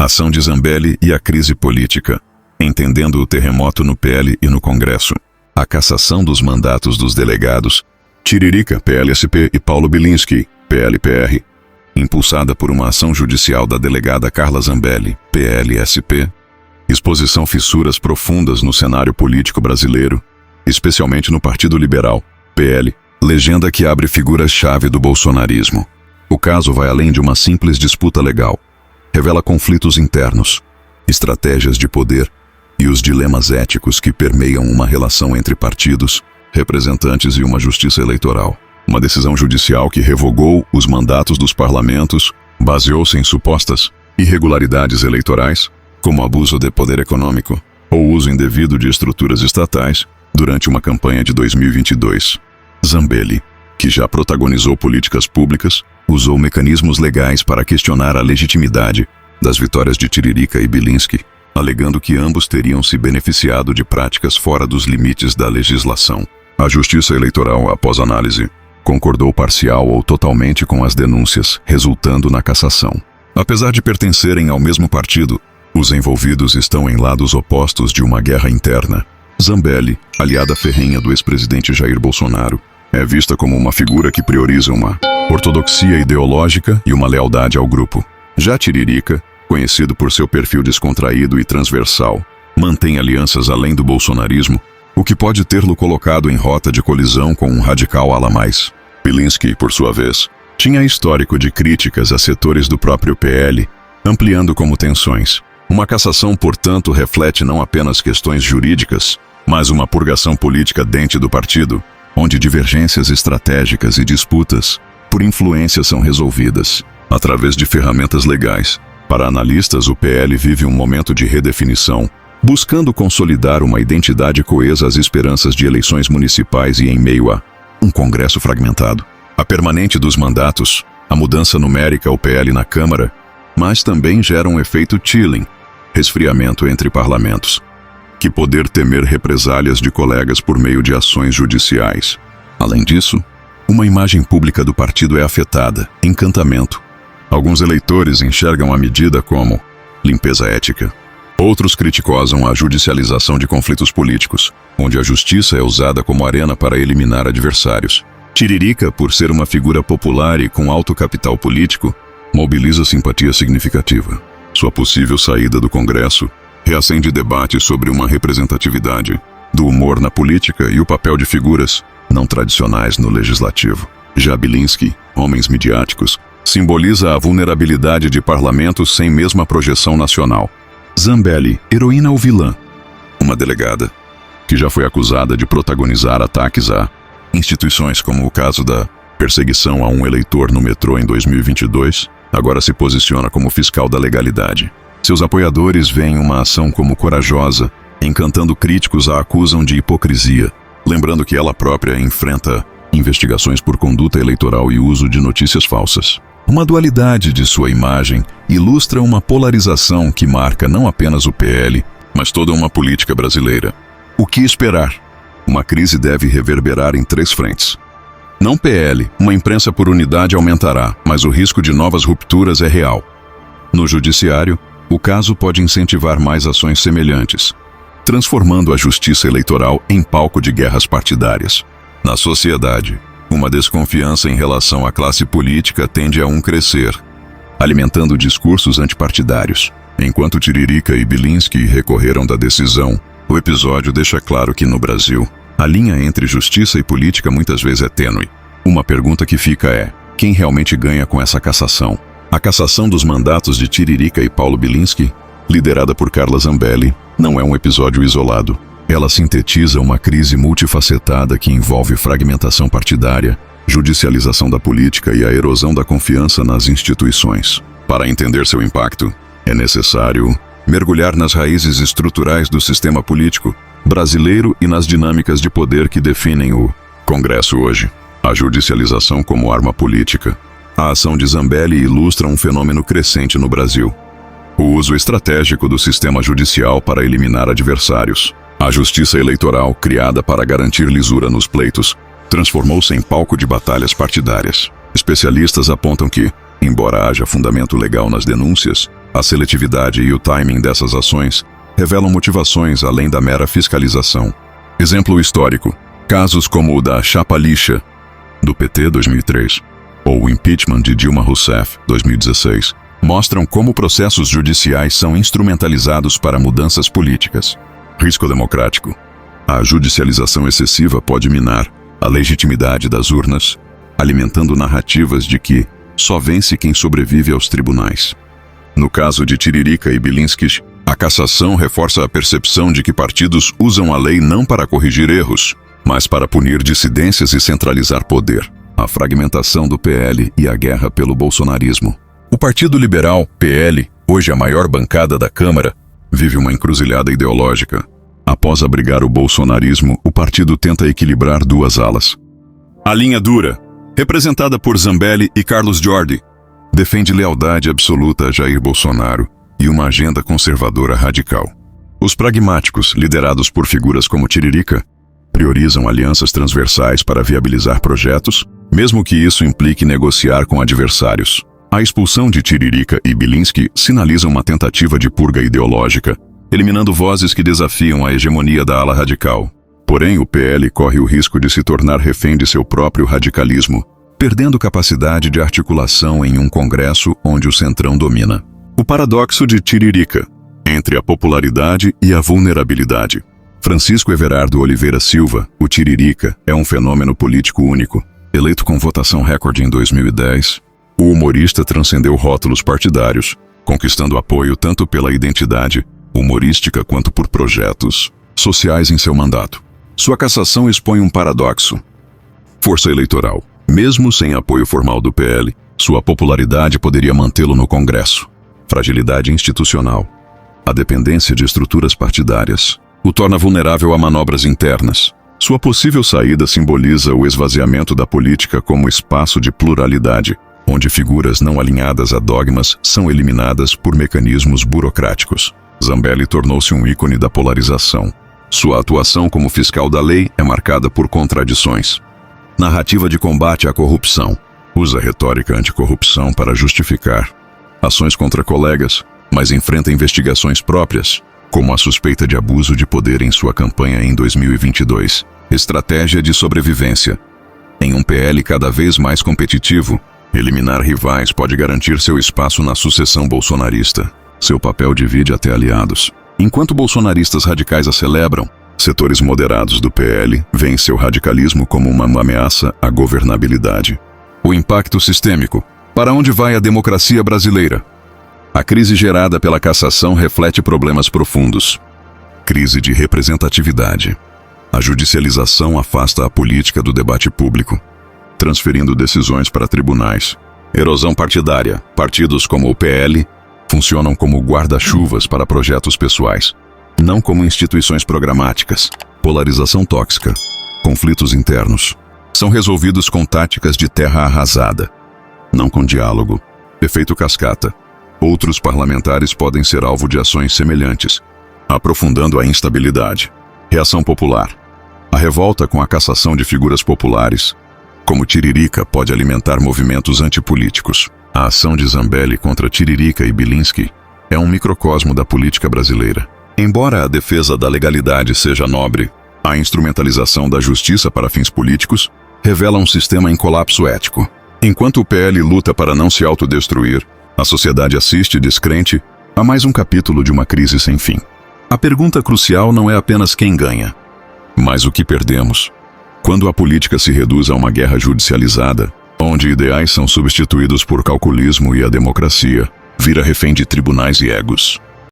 Ação de Zambelli e a crise política. Entendendo o terremoto no PL e no Congresso. A cassação dos mandatos dos delegados Tiririca, PLSP, e Paulo Bilinski, PLPR. Impulsada por uma ação judicial da delegada Carla Zambelli, PLSP. Exposição fissuras profundas no cenário político brasileiro, especialmente no Partido Liberal, PL. Legenda que abre figuras-chave do bolsonarismo. O caso vai além de uma simples disputa legal. Revela conflitos internos, estratégias de poder e os dilemas éticos que permeiam uma relação entre partidos, representantes e uma justiça eleitoral. Uma decisão judicial que revogou os mandatos dos parlamentos, baseou-se em supostas irregularidades eleitorais, como abuso de poder econômico ou uso indevido de estruturas estatais, durante uma campanha de 2022. Zambelli, que já protagonizou políticas públicas, usou mecanismos legais para questionar a legitimidade das vitórias de Tiririca e Bilinski, alegando que ambos teriam se beneficiado de práticas fora dos limites da legislação. A Justiça Eleitoral, após análise, concordou parcial ou totalmente com as denúncias, resultando na cassação. Apesar de pertencerem ao mesmo partido, os envolvidos estão em lados opostos de uma guerra interna. Zambelli, aliada ferrenha do ex-presidente Jair Bolsonaro, é vista como uma figura que prioriza uma ortodoxia ideológica e uma lealdade ao grupo. Já Tiririca, conhecido por seu perfil descontraído e transversal, mantém alianças além do bolsonarismo, o que pode tê-lo colocado em rota de colisão com um radical ala mais. Bilinski, por sua vez, tinha histórico de críticas a setores do próprio PL, ampliando como tensões. Uma cassação, portanto, reflete não apenas questões jurídicas, mas uma purgação política dentro do partido, onde divergências estratégicas e disputas por influência são resolvidas através de ferramentas legais. Para analistas, o PL vive um momento de redefinição, buscando consolidar uma identidade coesa às esperanças de eleições municipais e em meio a um Congresso fragmentado. A permanente dos mandatos, a mudança numérica ao PL na Câmara, mas também gera um efeito chilling, resfriamento entre parlamentos, que poder temer represálias de colegas por meio de ações judiciais. Além disso, uma imagem pública do partido é afetada, encantamento. Alguns eleitores enxergam a medida como limpeza ética. Outros criticam a judicialização de conflitos políticos, onde a justiça é usada como arena para eliminar adversários. Tiririca, por ser uma figura popular e com alto capital político, mobiliza simpatia significativa. Sua possível saída do Congresso reacende debates sobre uma representatividade do humor na política e o papel de figuras não tradicionais no legislativo. Já Bilinski, homens midiáticos, simboliza a vulnerabilidade de parlamentos sem mesma projeção nacional. Zambelli, heroína ou vilã? Uma delegada, que já foi acusada de protagonizar ataques a instituições como o caso da perseguição a um eleitor no metrô em 2022, agora se posiciona como fiscal da legalidade. Seus apoiadores veem uma ação como corajosa, encantando críticos a acusam de hipocrisia, lembrando que ela própria enfrenta investigações por conduta eleitoral e uso de notícias falsas. Uma dualidade de sua imagem ilustra uma polarização que marca não apenas o PL, mas toda uma política brasileira. O que esperar? Uma crise deve reverberar em 3 frentes. Não PL, uma imprensa por unidade aumentará, mas o risco de novas rupturas é real. No judiciário, o caso pode incentivar mais ações semelhantes, transformando a justiça eleitoral em palco de guerras partidárias. Na sociedade, uma desconfiança em relação à classe política tende a crescer, alimentando discursos antipartidários. Enquanto Tiririca e Bilinski recorreram da decisão, o episódio deixa claro que no Brasil, a linha entre justiça e política muitas vezes é tênue. Uma pergunta que fica é: quem realmente ganha com essa cassação? A cassação dos mandatos de Tiririca e Paulo Bilinski, liderada por Carla Zambelli, não é um episódio isolado. Ela sintetiza uma crise multifacetada que envolve fragmentação partidária, judicialização da política e a erosão da confiança nas instituições. Para entender seu impacto, é necessário mergulhar nas raízes estruturais do sistema político brasileiro e nas dinâmicas de poder que definem o Congresso hoje. A judicialização como arma política. A ação de Zambelli ilustra um fenômeno crescente no Brasil: o uso estratégico do sistema judicial para eliminar adversários. A justiça eleitoral, criada para garantir lisura nos pleitos, transformou-se em palco de batalhas partidárias. Especialistas apontam que, embora haja fundamento legal nas denúncias, A seletividade e o timing dessas ações revelam motivações além da mera fiscalização. Exemplo histórico: casos como o da Chapa Lixa, do PT 2003, ou o impeachment de Dilma Rousseff, 2016, mostram como processos judiciais são instrumentalizados para mudanças políticas. Risco democrático. A judicialização excessiva pode minar a legitimidade das urnas, alimentando narrativas de que só vence quem sobrevive aos tribunais. No caso de Tiririca e Bilinski, a cassação reforça a percepção de que partidos usam a lei não para corrigir erros, mas para punir dissidências e centralizar poder. A fragmentação do PL e a guerra pelo bolsonarismo. O Partido Liberal, PL, hoje a maior bancada da Câmara, vive uma encruzilhada ideológica. Após abrigar o bolsonarismo, o partido tenta equilibrar duas alas. A linha dura, representada por Zambelli e Carlos Jordi, defende lealdade absoluta a Jair Bolsonaro e uma agenda conservadora radical. Os pragmáticos, liderados por figuras como Tiririca, priorizam alianças transversais para viabilizar projetos, mesmo que isso implique negociar com adversários. A expulsão de Tiririca e Bilinski sinaliza uma tentativa de purga ideológica, eliminando vozes que desafiam a hegemonia da ala radical. Porém, o PL corre o risco de se tornar refém de seu próprio radicalismo, perdendo capacidade de articulação em um Congresso onde o Centrão domina. O paradoxo de Tiririca, entre a popularidade e a vulnerabilidade. Francisco Everardo Oliveira Silva, o Tiririca, é um fenômeno político único. Eleito com votação recorde em 2010, o humorista transcendeu rótulos partidários, conquistando apoio tanto pela identidade humorística quanto por projetos sociais em seu mandato. Sua cassação expõe um paradoxo. Força eleitoral. Mesmo sem apoio formal do PL, sua popularidade poderia mantê-lo no Congresso. Fragilidade institucional. A dependência de estruturas partidárias o torna vulnerável a manobras internas. Sua possível saída simboliza o esvaziamento da política como espaço de pluralidade, onde figuras não alinhadas a dogmas são eliminadas por mecanismos burocráticos. Zambelli tornou-se um ícone da polarização. Sua atuação como fiscal da lei é marcada por contradições. Narrativa de combate à corrupção. Usa retórica anticorrupção para justificar ações contra colegas, mas enfrenta investigações próprias, como a suspeita de abuso de poder em sua campanha em 2022. Estratégia de sobrevivência. Em um PL cada vez mais competitivo, eliminar rivais pode garantir seu espaço na sucessão bolsonarista. Seu papel divide até aliados. Enquanto bolsonaristas radicais a celebram, setores moderados do PL veem seu radicalismo como uma ameaça à governabilidade. O impacto sistêmico. Para onde vai a democracia brasileira? A crise gerada pela cassação reflete problemas profundos. Crise de representatividade. A judicialização afasta a política do debate público, transferindo decisões para tribunais. Erosão partidária. Partidos como o PL funcionam como guarda-chuvas para projetos pessoais, não como instituições programáticas. Polarização tóxica. Conflitos internos são resolvidos com táticas de terra arrasada, não com diálogo. Efeito cascata. Outros parlamentares podem ser alvo de ações semelhantes, aprofundando a instabilidade. Reação popular. A revolta com a cassação de figuras populares, como Tiririca, pode alimentar movimentos antipolíticos. A ação de Zambelli contra Tiririca e Bilinski é um microcosmo da política brasileira. Embora a defesa da legalidade seja nobre, a instrumentalização da justiça para fins políticos revela um sistema em colapso ético. Enquanto o PL luta para não se autodestruir, a sociedade assiste descrente a mais um capítulo de uma crise sem fim. A pergunta crucial não é apenas quem ganha, mas o que perdemos. Quando a política se reduz a uma guerra judicializada, onde ideais são substituídos por calculismo e a democracia vira refém de tribunais e egos.